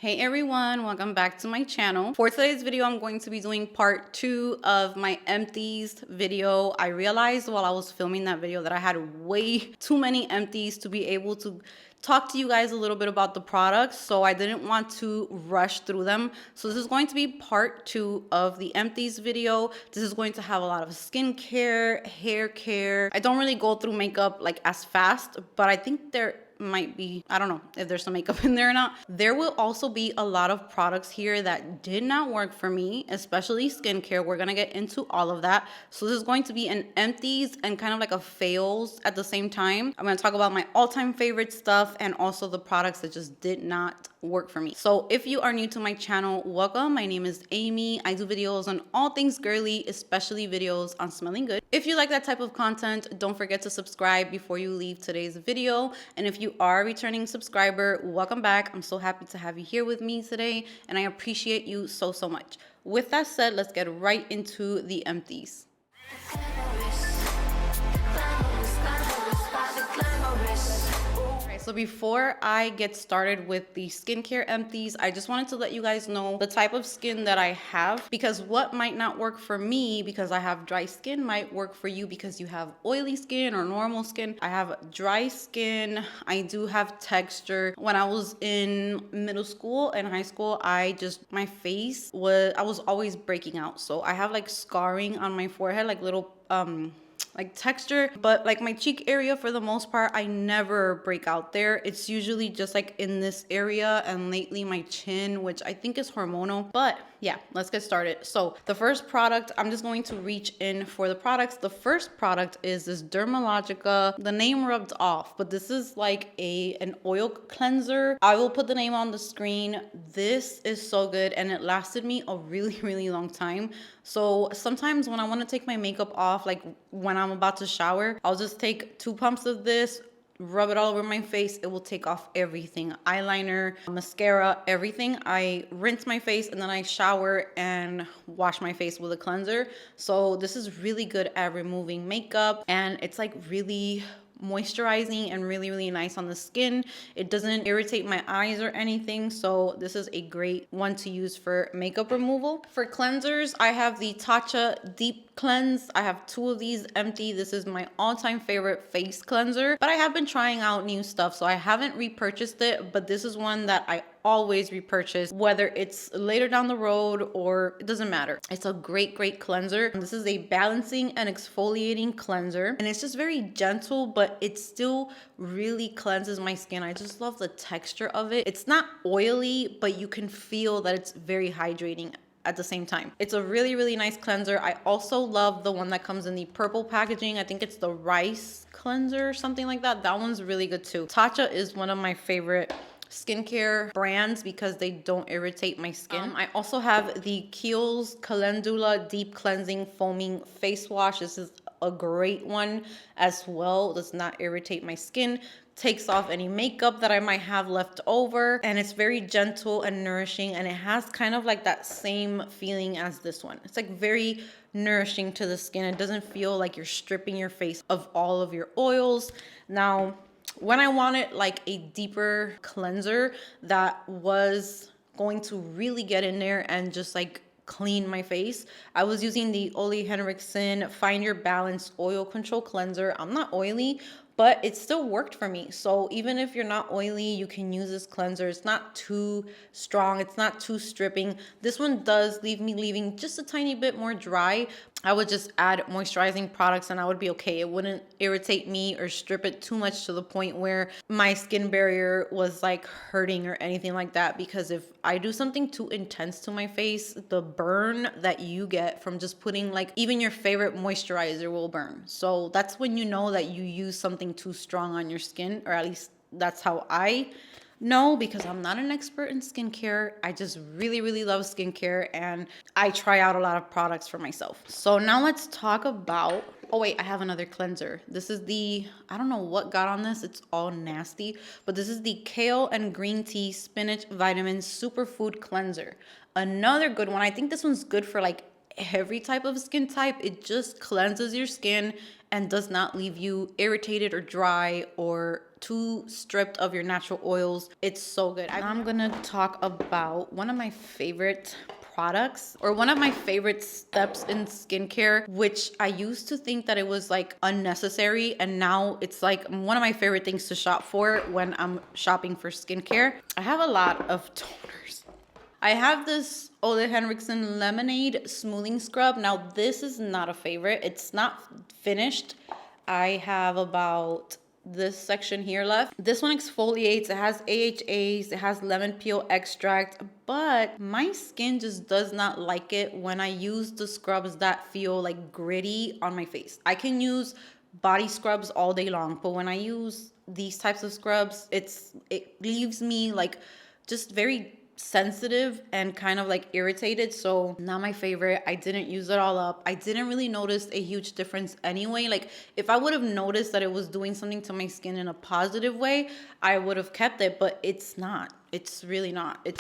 Hey everyone, welcome back to my channel. For today's video, I'm going to be doing part 2 of my empties video. I realized while I was filming that video that I had way too many empties to be able to talk to you guys a little bit about the products, so I didn't want to rush through them. So this is going to be part 2 of the empties video. This is going to have a lot of skincare, hair care. I don't really go through makeup like as fast, but I think there might be, I don't know if there's some makeup in there or not. There will also be a lot of products here that did not work for me, especially skincare. We're gonna get into all of that. So this is going to be an empties and kind of like a fails at the same time. I'm gonna talk about my all-time favorite stuff and also the products that just did not work for me. So if you are new to my channel, welcome. My name is Amy. I do videos on all things girly, especially videos on smelling good. If you like that type of content, don't forget to subscribe before you leave today's video. And if you are a returning subscriber, welcome back. I'm so happy to have you here with me today, and I appreciate you so much. With that said, let's get right into the empties. So before I get started with the skincare empties, I just wanted to let you guys know the type of skin that I have, because what might not work for me because I have dry skin might work for you because you have oily skin or normal skin. I have dry skin. I do have texture. When I was in middle school and high school, my face I was always breaking out. So I have like scarring on my forehead, like little like texture, but like my cheek area, for the most part, I never break out there. It's usually just like in this area, and lately my chin, which I think is hormonal. But yeah, let's get started. So the first product, I'm just going to reach in for the products. The first product is this Dermalogica. The name rubbed off, but this is like an oil cleanser. I will put the name on the screen. This is so good, and it lasted me a really long time. So sometimes when I want to take my makeup off, like when I'm about to shower, I'll just take 2 pumps of this, rub it all over my face. It will take off everything, eyeliner, mascara, everything. I rinse my face and then I shower and wash my face with a cleanser. So this is really good at removing makeup, and it's like really moisturizing and really nice on the skin. It doesn't irritate my eyes or anything, so this is a great one to use for makeup removal. For cleansers, I have the Tatcha Deep Cleanse. I have 2 of these empty. This is my all-time favorite face cleanser, but I have been trying out new stuff, so I haven't repurchased it, but this is one that I always repurchase, whether it's later down the road or it doesn't matter. It's a great cleanser. This is a balancing and exfoliating cleanser, and it's just very gentle, but it still really cleanses my skin. I just love the texture of it. It's not oily, but you can feel that it's very hydrating at the same time. It's a really nice cleanser. I also love the one that comes in the purple packaging. I think it's the rice cleanser or something like that. That one's really good too. Tatcha is one of my favorite skincare brands because they don't irritate my skin. I also have the Kiehl's Calendula Deep Cleansing Foaming Face Wash. This is a great one as well. Does not irritate my skin, takes off any makeup that I might have left over, and it's very gentle and nourishing, and it has kind of like that same feeling as this one. It's like very nourishing to the skin. It doesn't feel like you're stripping your face of all of your oils. Now, when I wanted like a deeper cleanser that was going to really get in there and just like clean my face, I was using the Ole Henriksen Find Your Balance Oil Control Cleanser. I'm not oily, but it still worked for me. So even if you're not oily, you can use this cleanser. It's not too strong. It's not too stripping. This one does leave me leaving just a tiny bit more dry. I would just add moisturizing products and I would be okay. It wouldn't irritate me or strip it too much to the point where my skin barrier was like hurting or anything like that. Because if I do something too intense to my face, the burn that you get from just putting like even your favorite moisturizer will burn. So that's when you know that you use something too strong on your skin, or at least that's how I know, because I'm not an expert in skincare. I just really love skincare, and I try out a lot of products for myself. So now let's talk about, oh wait, I have another cleanser. This is the, I don't know what got on this. It's all nasty, but this is the Kale and Green Tea Spinach Vitamin Superfood Cleanser. Another good one. I think this one's good for like every type of skin type. It just cleanses your skin and does not leave you irritated or dry or too stripped of your natural oils. It's so good. I'm gonna talk about one of my favorite products, or one of my favorite steps in skincare, which I used to think that it was like unnecessary, and now it's like one of my favorite things to shop for when I'm shopping for skincare. I have a lot of toners. I have this Ole Henriksen Lemonade Smoothing Scrub. Now, this is not a favorite. It's not finished. I have about this section here left. This one exfoliates. It has AHAs. It has lemon peel extract. But my skin just does not like it when I use the scrubs that feel like gritty on my face. I can use body scrubs all day long, but when I use these types of scrubs, it leaves me like just very sensitive and kind of like irritated. So not my favorite. I didn't use it all up. I didn't really notice a huge difference anyway. Like if I would have noticed that it was doing something to my skin in a positive way, I would have kept it, but it's not. It's really not. I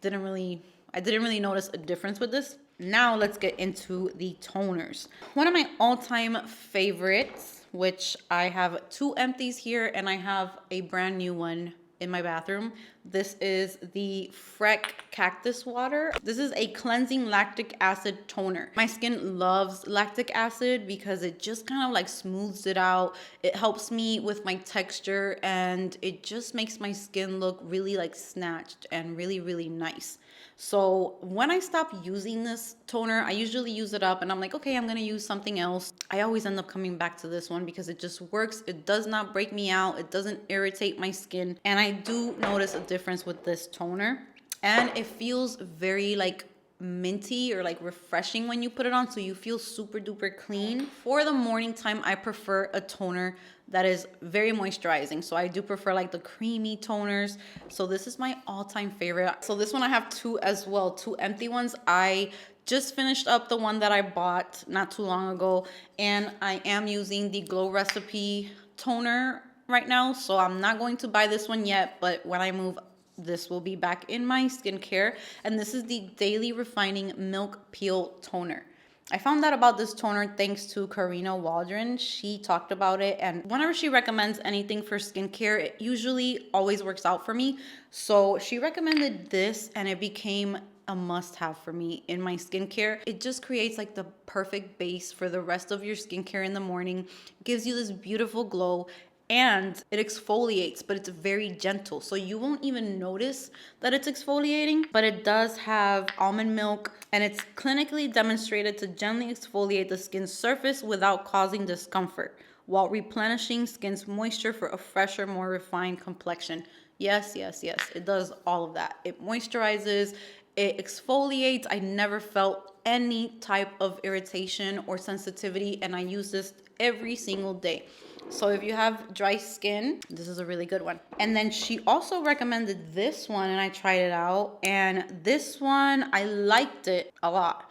didn't really notice a difference with this. Now let's get into the toners. One of my all-time favorites, which I have 2 empties here and I have a brand new one in my bathroom. This is the Freck Cactus Water. This is a cleansing lactic acid toner. My skin loves lactic acid because it just kind of like smooths it out. It helps me with my texture and it just makes my skin look really like snatched and really, really nice. So when I stop using this toner, I usually use it up and I'm like, okay, I'm gonna use something else. I always end up coming back to this one because it just works. It does not break me out. It doesn't irritate my skin. And I do notice a difference with this toner. And it feels very like minty or like refreshing when you put it on, so you feel super duper clean. For the morning time, I prefer a toner that is very moisturizing. So I do prefer like the creamy toners. So this is my all-time favorite. So this one I have 2 as well, 2 empty ones. I just finished up the one that I bought not too long ago, and I am using the Glow Recipe toner right now. So I'm not going to buy this one yet, but when I move, this will be back in my skincare. And this is the Daily Refining Milk Peel Toner. I found out about this toner thanks to Karina Waldron. She talked about it, and whenever she recommends anything for skincare, it usually always works out for me. So she recommended this and it became a must-have for me in my skincare. It just creates like the perfect base for the rest of your skincare in the morning. Gives you this beautiful glow. And it exfoliates, but it's very gentle. So you won't even notice that it's exfoliating, but it does have almond milk and it's clinically demonstrated to gently exfoliate the skin's surface without causing discomfort while replenishing skin's moisture for a fresher, more refined complexion. Yes, yes, yes. It does all of that. It moisturizes, it exfoliates. I never felt any type of irritation or sensitivity, and I use this every single day. So if you have dry skin, this is a really good one. And then she also recommended this one and I tried it out. And this one, I liked it a lot.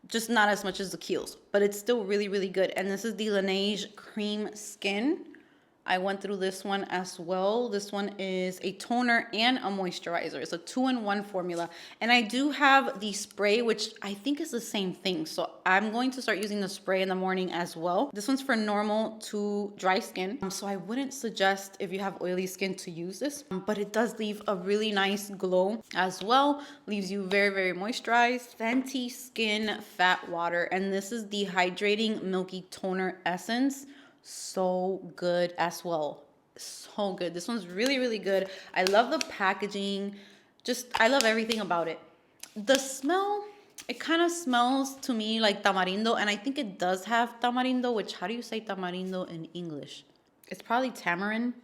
Just not as much as the Kiehl's, but it's still really, really good. And this is the Laneige Cream Skin. I went through this one as well. This one is a toner and a moisturizer. It's a 2-in-1 formula. And I do have the spray, which I think is the same thing. So I'm going to start using the spray in the morning as well. This one's for normal to dry skin. So I wouldn't suggest if you have oily skin to use this, but it does leave a really nice glow as well. Leaves you very, very moisturized. Fenty Skin Fat Water. And this is the Hydrating Milky Toner Essence. So good as well. So good. This one's really, really good. I love the packaging. I love everything about it. The smell, it kind of smells to me like tamarindo, and I think it does have tamarindo, which, how do you say tamarindo in English? It's probably tamarind.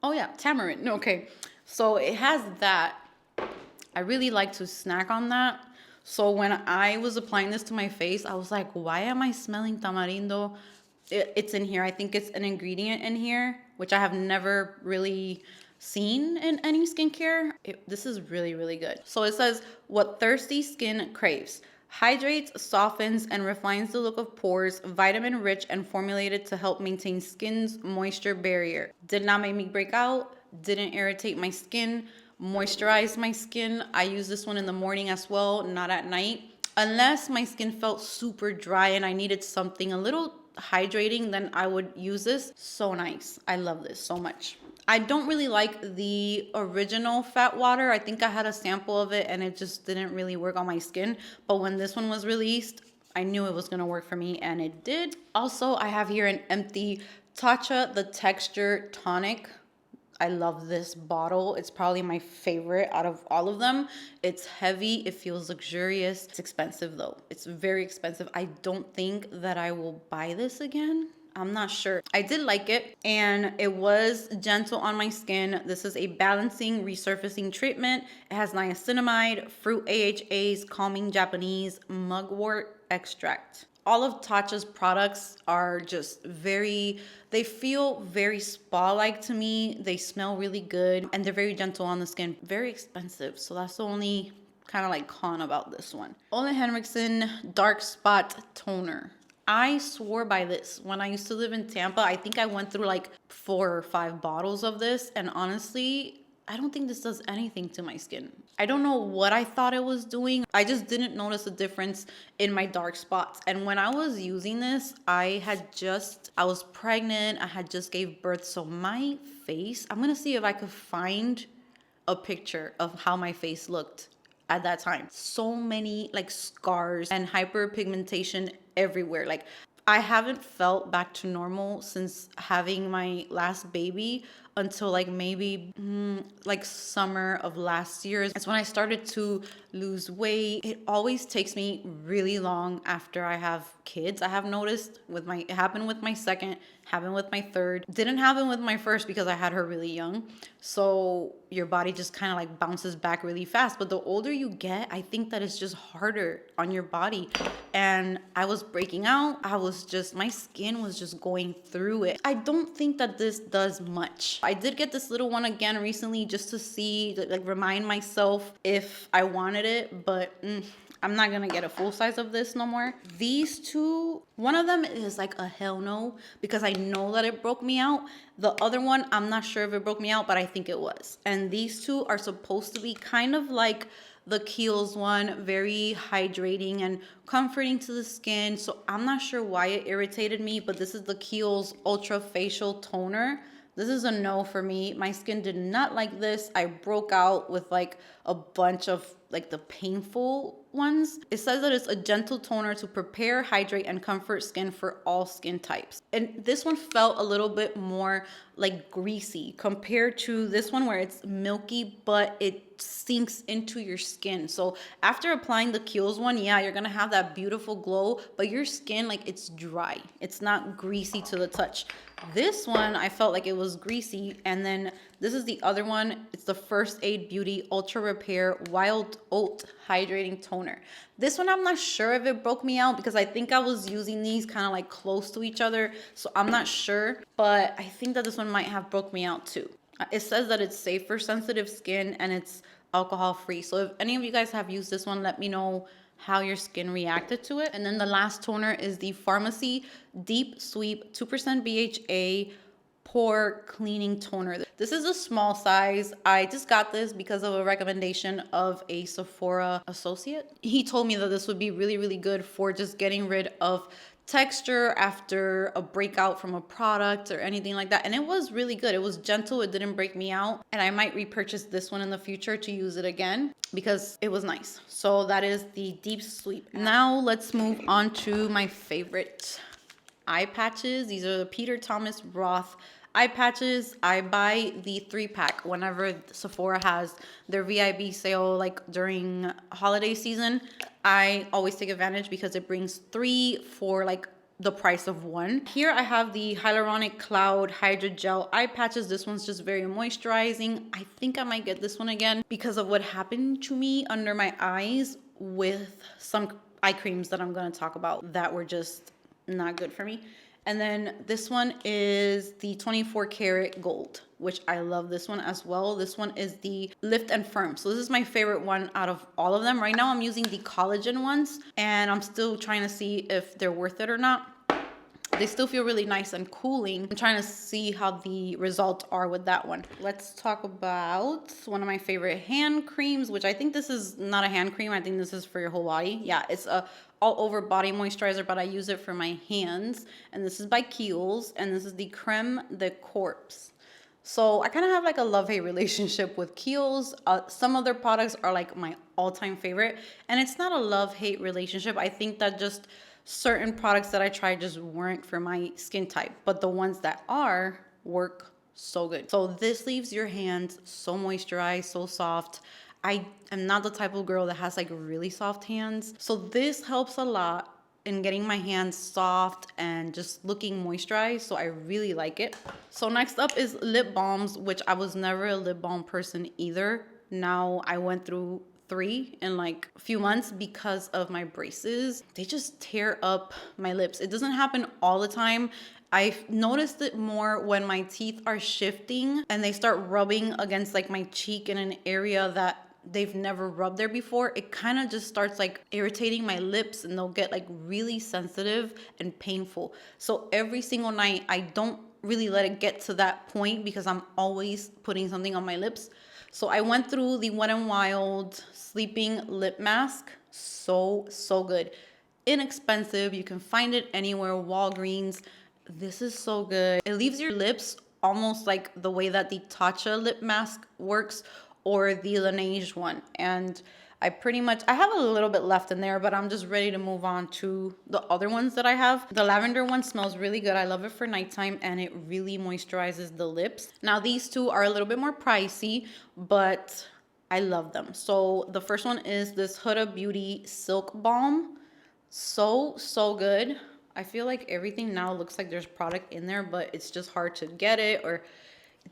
Oh yeah, tamarind. Okay. So it has that. I really like to snack on that. So when I was applying this to my face, I was like, why am I smelling tamarindo? It's in here. I think it's an ingredient in here, which I have never really seen in any skincare. This is really, really good. So it says, what thirsty skin craves. Hydrates, softens, and refines the look of pores. Vitamin rich and formulated to help maintain skin's moisture barrier. Did not make me break out. Didn't irritate my skin. Moisturized my skin. I use this one in the morning as well, not at night. Unless my skin felt super dry and I needed something a little hydrating, then I would use this. So nice. I love this so much. I don't really like the original fat water. I think I had a sample of it and it just didn't really work on my skin. But when this one was released, I knew it was going to work for me, and it did. Also, I have here an empty Tatcha The Texture Tonic. I love this bottle. It's probably my favorite out of all of them. It's heavy. It feels luxurious. It's expensive though. It's very expensive. I don't think that I will buy this again. I'm not sure. I did like it, and it was gentle on my skin. This is a balancing resurfacing treatment. It has niacinamide, fruit AHAs, calming Japanese mugwort extract. All of Tatcha's products are just they feel very spa-like to me. They smell really good, and they're very gentle on the skin. Very expensive, so that's the only kind of like con about this one. Ole Henriksen Dark Spot Toner. I swore by this when I used to live in Tampa. I think I went through like 4 or 5 bottles of this, and honestly, I don't think this does anything to my skin. I don't know what I thought it was doing. I just didn't notice a difference in my dark spots. And when I was using this, I was pregnant. I had just gave birth. So my face, I'm going to see if I could find a picture of how my face looked at that time. So many like scars and hyperpigmentation everywhere. Like, I haven't felt back to normal since having my last baby until like maybe like summer of last year. That's when I started to lose weight. It always takes me really long after I have kids. I have noticed it happened with my second, happened with my third. Didn't happen with my first because I had her really young. So your body just kind of like bounces back really fast. But the older you get, I think that it's just harder on your body. And I was breaking out. My skin was just going through it. I don't think that this does much. I did get this little one again recently just to see, like remind myself if I wanted it, but I'm not gonna get a full size of this no more. These two, one of them is like a hell no because I know that it broke me out. The other one, I'm not sure if it broke me out, but I think it was. And these two are supposed to be kind of like the Kiehl's one, very hydrating and comforting to the skin. So I'm not sure why it irritated me, but this is the Kiehl's Ultra Facial Toner. This is a no for me. My skin did not like this. I broke out with like a bunch of like the painful ones. It says that it's a gentle toner to prepare, hydrate, and comfort skin for all skin types. And this one felt a little bit more like greasy compared to this one where it's milky, but it sinks into your skin. So after applying the Kiehl's one, yeah, you're gonna have that beautiful glow, but your skin, like, it's dry. It's not greasy to the touch. This one, I felt like it was greasy. And then this is the other one. It's the First Aid Beauty Ultra Repair Wild Oat Hydrating Toner. This one, I'm not sure if it broke me out because I think I was using these kind of like close to each other. So I'm not sure, but I think that this one might have broke me out too. It says that it's safe for sensitive skin and it's alcohol free. So if any of you guys have used this one, let me know how your skin reacted to it. And then the last toner is the Pharmacy Deep Sweep 2% BHA Pore Cleaning Toner. This is a small size. I just got this because of a recommendation of a Sephora associate. He told me that this would be really, really good for just getting rid of texture after a breakout from a product or anything like that. And it was really good. It was gentle. It didn't break me out. And I might repurchase this one in the future to use it again because it was nice. So that is the Deep Sweep. Now let's move on to my favorite eye patches. These are the Peter Thomas Roth eye patches. I buy the 3-pack whenever Sephora has their VIB sale, like during holiday season. I always take advantage because it brings 3 for like the price of 1. Here I have the Hyaluronic Cloud Hydra Gel eye patches. This one's just very moisturizing. I think I might get this one again because of what happened to me under my eyes with some eye creams that I'm going to talk about that were just not good for me. And then this one is the 24 karat gold, which I love this one as well. This one is the Lift and Firm. So this is my favorite one out of all of them. Right now I'm using the collagen ones and I'm still trying to see if they're worth it or not. they still feel really nice and cooling. I'm trying to see how the results are with that one. Let's talk about one of my favorite hand creams, which I think this is not a hand cream. I think this is for your whole body. Yeah, it's a all over body moisturizer, but I use it for my hands. And this is by Kiehl's, and this is the Creme de Corpse. So I kind of have like a love-hate relationship with Kiehl's. Some of their products are like my all-time favorite, and it's not a love-hate relationship. I think that just certain products that I tried just weren't for my skin type, but the ones that are work so good. So this leaves your hands so moisturized, so soft. I am not the type of girl that has like really soft hands. So this helps a lot in getting my hands soft and just looking moisturized. So I really like it. So next up is lip balms, which I was never a lip balm person either. Now I went through 3 in like a few months because of my braces. They just tear up my lips. It doesn't happen all the time. I've noticed it more when my teeth are shifting and they start rubbing against like my cheek in an area that they've never rubbed there before. It kind of just starts like irritating my lips, and they'll get like really sensitive and painful. So every single night, I don't really let it get to that point because I'm always putting something on my lips. So I went through the Wet n Wild Sleeping Lip Mask. So good. Inexpensive. You can find it anywhere. Walgreens. This is so good. It leaves your lips almost like the way that the Tatcha lip mask works, or the Laneige one. And I have a little bit left in there, but I'm just ready to move on to the other ones that I have. The lavender one smells really good. I love it for nighttime, and it really moisturizes the lips. Now these two are a little bit more pricey, but I love them. So the first one is this Huda Beauty Silk Balm. So good. I feel like everything now looks like there's product in there, but it's just hard to get it. Or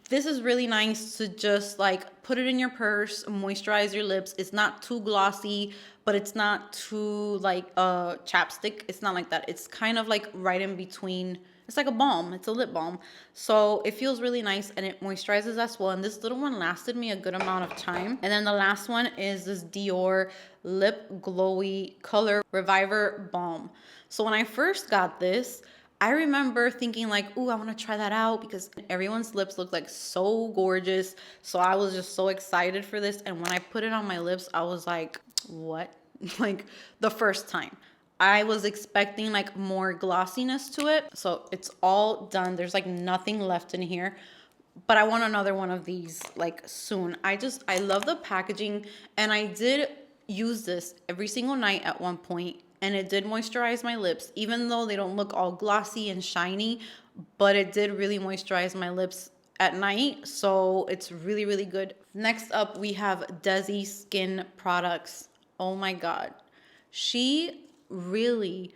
this is really nice to just like put it in your purse, moisturize your lips. It's not too glossy, but it's not too like chapstick. It's not like that. It's kind of like right in between. It's like a balm. It's a lip balm. So it feels really nice, and it moisturizes as well. And this little one lasted me a good amount of time. And then the last one is this Dior Lip Glowy Color Reviver Balm. So when I first got this, I remember thinking like, ooh, I want to try that out because everyone's lips look like so gorgeous. So I was just so excited for this. And when I put it on my lips, I was like, what? Like the first time. I was expecting like more glossiness to it. So it's all done. There's like nothing left in here. But I want another one of these like soon. I love the packaging, and I did use this every single night at one point. And it did moisturize my lips, even though they don't look all glossy and shiny, but it did really moisturize my lips at night. So it's really good. Next up, we have Desi Skin Products. Oh my God. She really,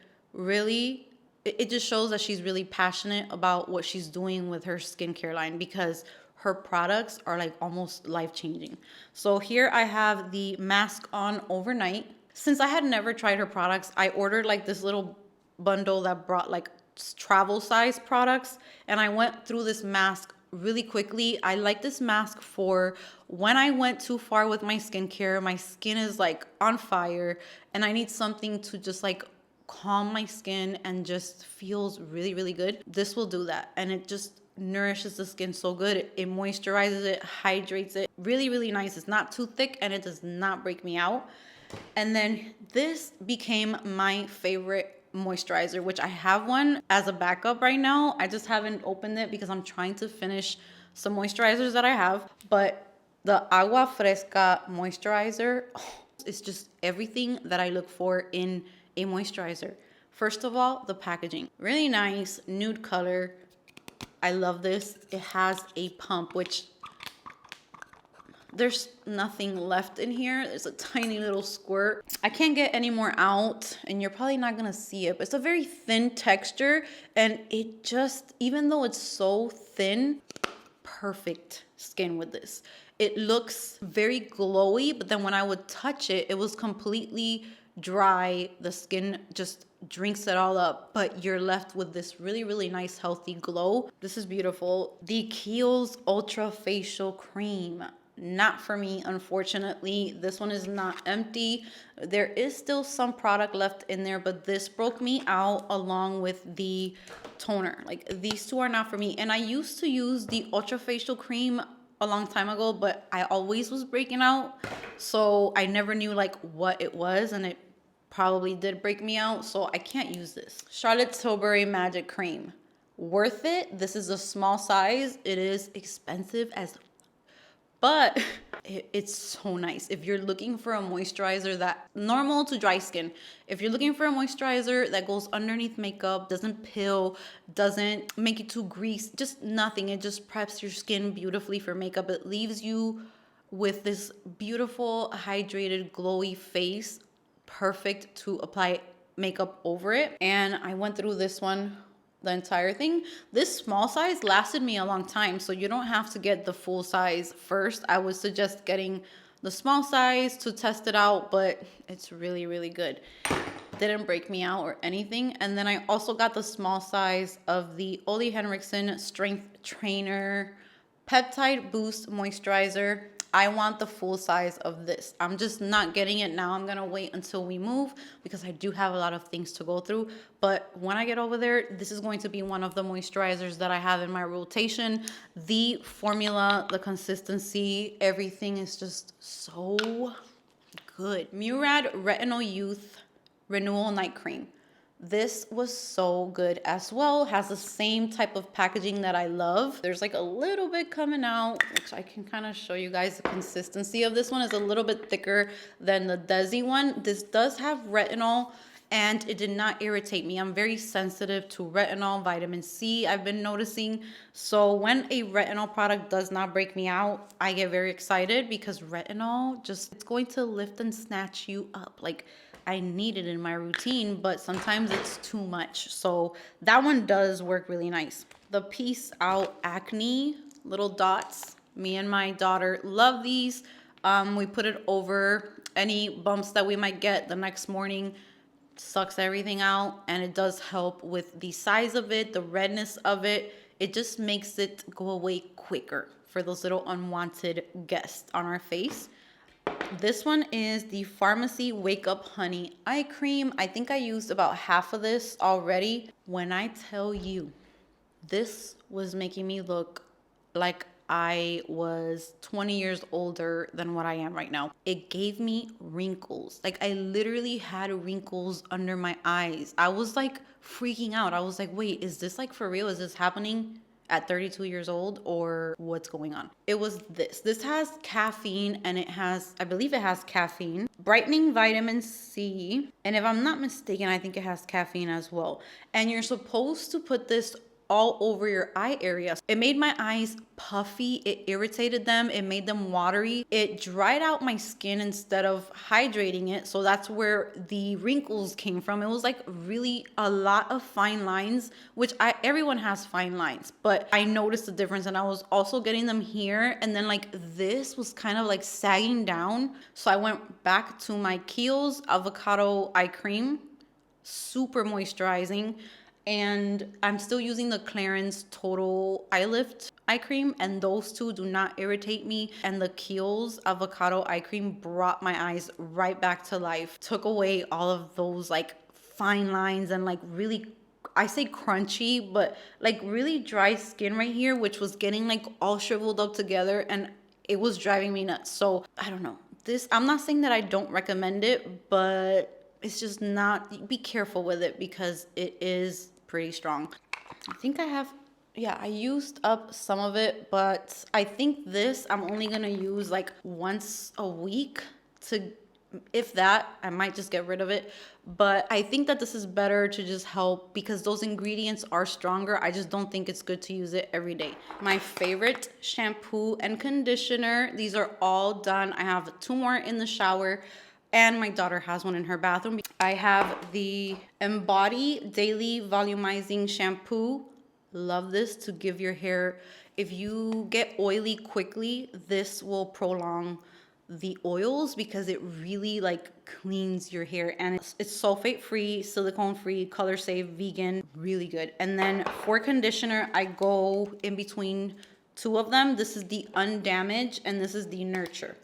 it just shows that she's really passionate about what she's doing with her skincare line, because her products are like almost life-changing. So here I have the Mask On Overnight. Since I had never tried her products, I ordered like this little bundle that brought like travel size products, and I went through this mask really quickly. I like this mask for when I went too far with my skincare. My skin is like on fire, and I need something to just like calm my skin and just feels really good. This will do that, and it just nourishes the skin so good. It moisturizes it, hydrates it. Really nice. It's not too thick, and it does not break me out. And then this became my favorite moisturizer, which I have one as a backup right now. I just haven't opened it because I'm trying to finish some moisturizers that I have. But the Agua Fresca moisturizer, it's just everything that I look for in a moisturizer. First of all, the packaging. Really nice, nude color. I love this. It has a pump, which there's nothing left in here. There's a tiny little squirt. I can't get any more out, and you're probably not gonna see it, but it's a very thin texture, and it just, even though it's so thin, perfect skin with this. It looks very glowy, but then when I would touch it, it was completely dry. The skin just drinks it all up, but you're left with this really nice healthy glow. This is beautiful. The Kiehl's Ultra Facial Cream. not for me, unfortunately. This one is not empty. There is still some product left in there, but this broke me out along with the toner. Like, these two are not for me. And I used to use the Ultra Facial Cream a long time ago, but I always was breaking out, so I never knew like what it was, and it probably did break me out, so I can't use this. Charlotte Tilbury Magic Cream. Worth it. This is a small size. It is expensive as, but it's so nice. If you're looking for a moisturizer that normal to dry skin, if you're looking for a moisturizer that goes underneath makeup, doesn't pill, doesn't make it too greasy, just nothing. It just preps your skin beautifully for makeup. It leaves you with this beautiful, hydrated, glowy face, perfect to apply makeup over it. And I went through this one, the entire thing. This small size lasted me a long time, so you don't have to get the full size first. I would suggest getting the small size to test it out, but it's really, really good. Didn't break me out or anything. And then I also got the small size of the Ole Henriksen Strength Trainer Peptide Boost Moisturizer. I want the full size of this. I'm just not getting it now. I'm gonna wait until we move because I do have a lot of things to go through. But when I get over there, this is going to be one of the moisturizers that I have in my rotation. The formula, the consistency, everything is just so good. Murad Retinol Youth Renewal Night Cream. This was so good as well. Has the same type of packaging that I love. There's like a little bit coming out, which I can kind of show you guys. The consistency of this one is a little bit thicker than the Desi one. This does have retinol and it did not irritate me. I'm very sensitive to retinol, vitamin C, I've been noticing. So when a retinol product does not break me out, I get very excited because retinol it's going to lift and snatch you up. Like, I need it in my routine, but sometimes it's too much. So that one does work really nice. The Peace Out Acne little dots. Me and my daughter love these. We put it over any bumps that we might get the next morning. Sucks everything out, and it does help with the size of it, the redness of it. It just makes it go away quicker for those little unwanted guests on our face. This one is the Pharmacy Wake Up Honey Eye Cream. I think I used about half of this already. When I tell you, this was making me look like I was 20 years older than what I am right now. It gave me wrinkles. Like, I literally had wrinkles under my eyes. I was like freaking out. I was like, wait, is this like for real? Is this happening at 32 years old, or what's going on? It was this. This has caffeine, and it has, I believe it has caffeine, brightening vitamin C, and if I'm not mistaken, I think it has caffeine as well. And you're supposed to put this all over your eye area. It made my eyes puffy. It irritated them. It made them watery. It dried out my skin instead of hydrating it. So that's where the wrinkles came from. It was like really a lot of fine lines, which everyone has fine lines, but I noticed the difference, and I was also getting them here. And then like this was kind of like sagging down. So I went back to my Kiehl's Avocado Eye Cream, super moisturizing. And I'm still using the Clarins Total Eye Lift eye cream, and those two do not irritate me. And the Kiehl's Avocado Eye Cream brought my eyes right back to life, took away all of those like fine lines and like really, I say crunchy, but like really dry skin right here, which was getting like all shriveled up together, and it was driving me nuts. So I don't know. This, I'm not saying that I don't recommend it, but it's just not, be careful with it because it is pretty strong. I think I have, yeah, I used up some of it, but I think this I'm only gonna use like once a week, to, if that, I might just get rid of it. But I think that this is better to just help because those ingredients are stronger. I just don't think it's good to use it every day. My favorite shampoo and conditioner, these are all done. I have 2 more in the shower, and my daughter has one in her bathroom. I have the Embody Daily Volumizing Shampoo. Love this to give your hair, if you get oily quickly, this will prolong the oils because it really like cleans your hair, and it's sulfate free, silicone free, color safe, vegan, really good. And then for conditioner, I go in between two of them. This is the Undamage and this is the Nurture.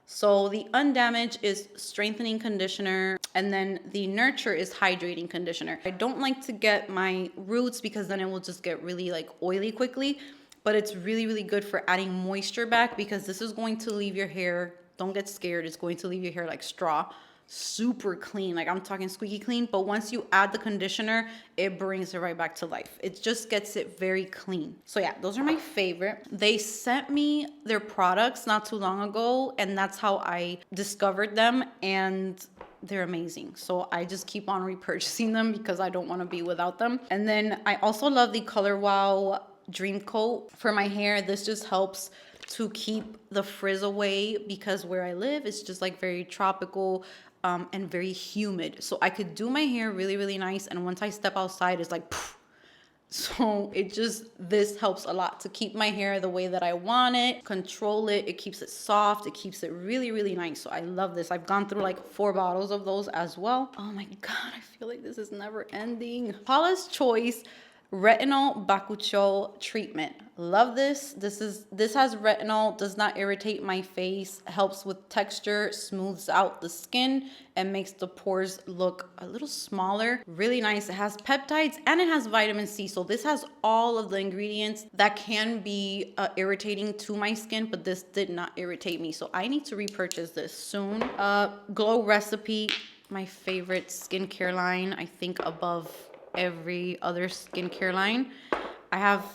So the Undamage is strengthening conditioner and then the Nurture is hydrating conditioner. I don't like to get my roots because then it will just get really like oily quickly, but it's really, really good for adding moisture back because this is going to leave your hair, don't get scared, it's going to leave your hair like straw. Super clean, like I'm talking squeaky clean, but once you add the conditioner, it brings it right back to life. It just gets it very clean. So yeah, those are my favorite. They sent me their products not too long ago, and that's how I discovered them, and they're amazing. So I just keep on repurchasing them because I don't want to be without them. And then I also love the Color Wow Dream Coat for my hair. This just helps to keep the frizz away because where I live is just like very tropical and very humid. So I could do my hair really, really nice. And once I step outside, it's like, poof. So it just, this helps a lot to keep my hair the way that I want it, control it. It keeps it soft. It keeps it really, really nice. So I love this. I've gone through like 4 bottles of those as well. Oh my God, I feel like this is never ending. Paula's Choice Retinol Bakucho treatment. Love this. This has retinol, does not irritate my face, helps with texture, smooths out the skin, and makes the pores look a little smaller. Really nice. It has peptides and it has vitamin C. So this has all of the ingredients that can be irritating to my skin, but this did not irritate me. So I need to repurchase this soon. Glow Recipe, my favorite skincare line, I think above every other skincare line. I have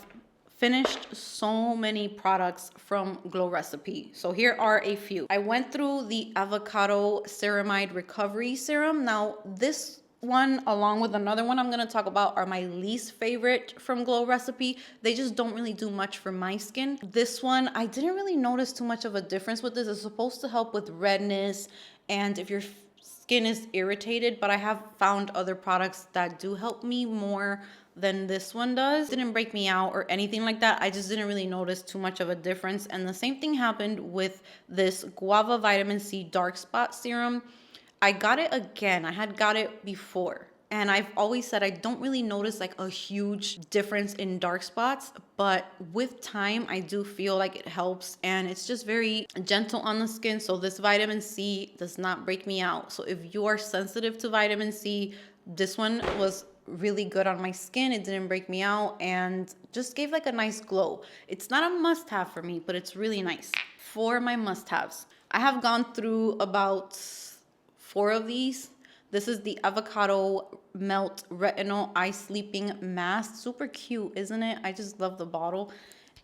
finished so many products from Glow Recipe. So here are a few. I went through the Avocado Ceramide Recovery Serum. Now this one, along with another one I'm going to talk about, are my least favorite from Glow Recipe. They just don't really do much for my skin. This one, I didn't really notice too much of a difference with this. It's supposed to help with redness and if you're skin is irritated, but I have found other products that do help me more than this one does. It didn't break me out or anything like that. I just didn't really notice too much of a difference. And the same thing happened with this Guava Vitamin C Dark Spot Serum. I got it again. I had got it before. And I've always said I don't really notice like a huge difference in dark spots, but with time I do feel like it helps and it's just very gentle on the skin. So this vitamin C does not break me out. So if you are sensitive to vitamin C, this one was really good on my skin. It didn't break me out and just gave like a nice glow. It's not a must-have for me, but it's really nice. For my must-haves, I have gone through about 4 of these. This is the Avocado Melt Retinol Eye Sleeping Mask. Super cute, isn't it? I just love the bottle.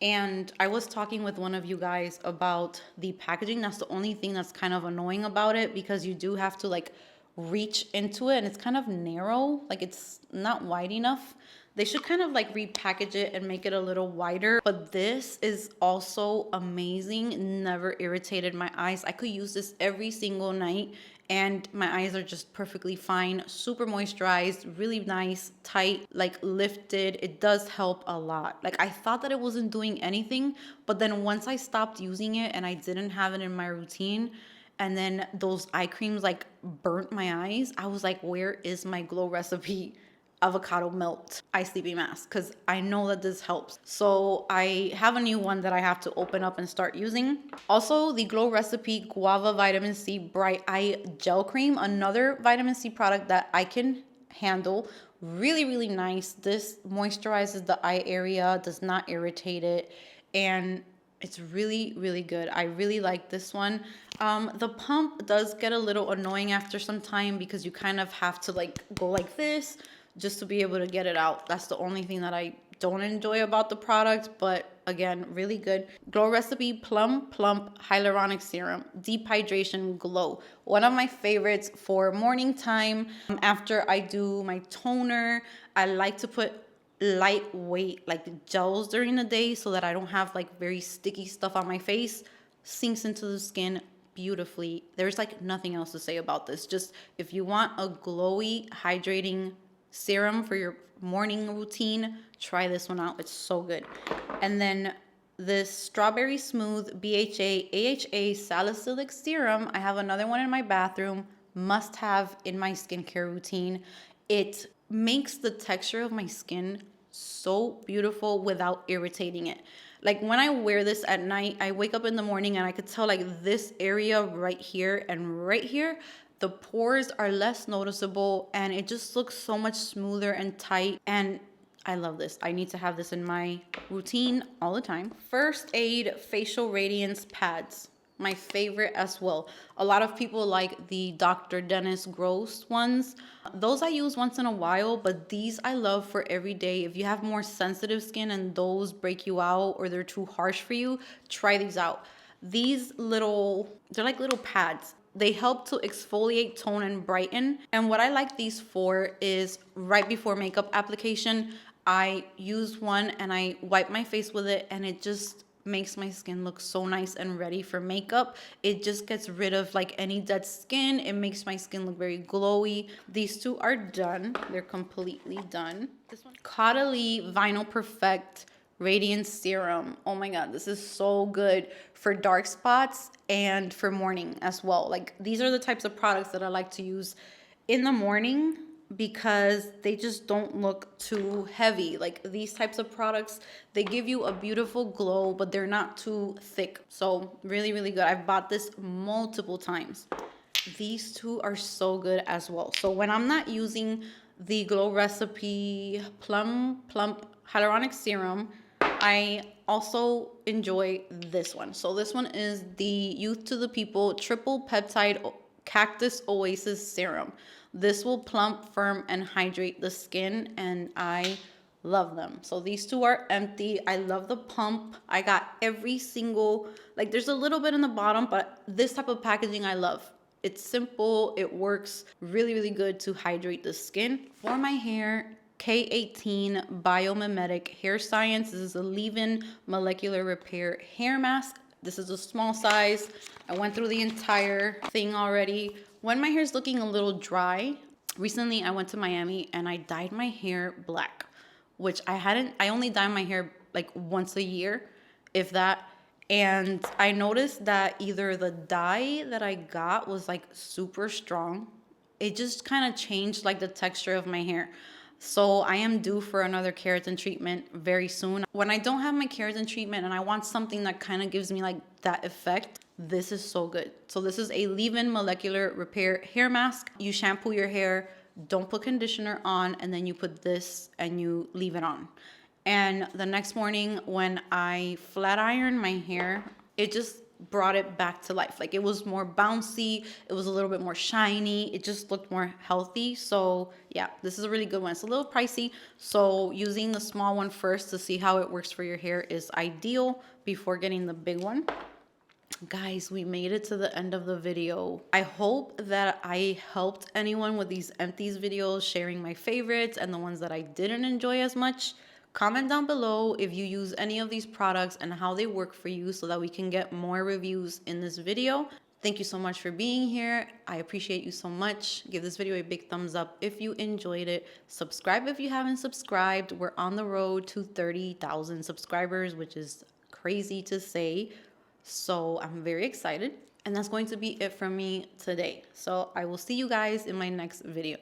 And I was talking with one of you guys about the packaging. That's the only thing that's kind of annoying about it because you do have to like reach into it and it's kind of narrow. Like it's not wide enough. They should kind of like repackage it and make it a little wider. But this is also amazing. Never irritated my eyes. I could use this every single night and my eyes are just perfectly fine. Super moisturized, really nice, tight, like lifted. It does help a lot. Like I thought that it wasn't doing anything, but then once I stopped using it and I didn't have it in my routine, and then those eye creams like burnt my eyes, I was like, where is my Glow Recipe Avocado Melt Eye Sleeping Mask? Because I know that this helps. So I have a new one that I have to open up and start using. Also, the Glow Recipe Guava Vitamin C Bright Eye Gel Cream, another vitamin C product that I can handle. Really, really nice. This moisturizes the eye area, does not irritate it, and it's really, really good. I really like this one. The pump does get a little annoying after some time because you kind of have to like go like this just to be able to get it out. That's the only thing that I don't enjoy about the product, but again, really good. Glow Recipe Plum Plump Hyaluronic Serum, Deep Hydration Glow. One of my favorites for morning time. After I do my toner, I like to put lightweight like gels during the day so that I don't have like very sticky stuff on my face. Sinks into the skin beautifully. There's like nothing else to say about this. Just if you want a glowy, hydrating serum for your morning routine, try this one out. It's so good. And then this Strawberry Smooth BHA AHA Salicylic Serum. I have another one in my bathroom. Must have in my skincare routine. It makes the texture of my skin so beautiful without irritating it. Like when I wear this at night, I wake up in the morning and I could tell like this area right here and right here, the pores are less noticeable and it just looks so much smoother and tight. And I love this. I need to have this in my routine all the time. First Aid Facial Radiance Pads. My favorite as well. A lot of people like the Dr. Dennis Gross ones. Those I use once in a while, but these I love for every day. If you have more sensitive skin and those break you out or they're too harsh for you, try these out. These they're like little pads. They help to exfoliate, tone, and brighten. And what I like these for is right before makeup application, I use one and I wipe my face with it, and it just makes my skin look so nice and ready for makeup. It just gets rid of like any dead skin. It makes my skin look very glowy. These two are done. They're completely done. This one, Caudalie Vinyl Perfect Radiance Serum. Oh my god, this is so good for dark spots and for morning as well. Like these are the types of products that I like to use in the morning because they just don't look too heavy. Like these types of products, they give you a beautiful glow, but they're not too thick. So really, really good. I've bought this multiple times. These two are so good as well. So when I'm not using the Glow Recipe Plump Hyaluronic Serum, I also enjoy this one. So this one is the Youth to the People Triple Peptide Cactus Oasis Serum. This will plump, firm, and hydrate the skin, and I love them. So these two are empty. I love the pump. I got every single, like there's a little bit in the bottom, but this type of packaging I love. It's simple. It works really, really good to hydrate the skin. For my hair, K18 Biomimetic Hair Science. This is a leave-in molecular repair hair mask. This is a small size. I went through the entire thing already. When my hair is looking a little dry, recently I went to Miami and I dyed my hair black, which I only dye my hair like once a year, if that. And I noticed that either the dye that I got was like super strong. It just kind of changed like the texture of my hair. So I am due for another keratin treatment very soon. When I don't have my keratin treatment and I want something that kind of gives me like that effect, this is so good. So this is a leave-in molecular repair hair mask. You shampoo your hair, don't put conditioner on, and then you put this and you leave it on. And the next morning when I flat iron my hair, it just brought it back to life. Like it was more bouncy, it was a little bit more shiny, it just looked more healthy. So yeah, this is a really good one. It's a little pricey, so using the small one first to see how it works for your hair is ideal before getting the big one. Guys, we made it to the end of the video. I hope that I helped anyone with these Empties videos, sharing my favorites and the ones that I didn't enjoy as much. Comment down below if you use any of these products and how they work for you so that we can get more reviews in this video. Thank you so much for being here. I appreciate you so much. Give this video a big thumbs up if you enjoyed it. Subscribe if you haven't subscribed. We're on the road to 30,000 subscribers, which is crazy to say. So I'm very excited. And that's going to be it from me today. So I will see you guys in my next video.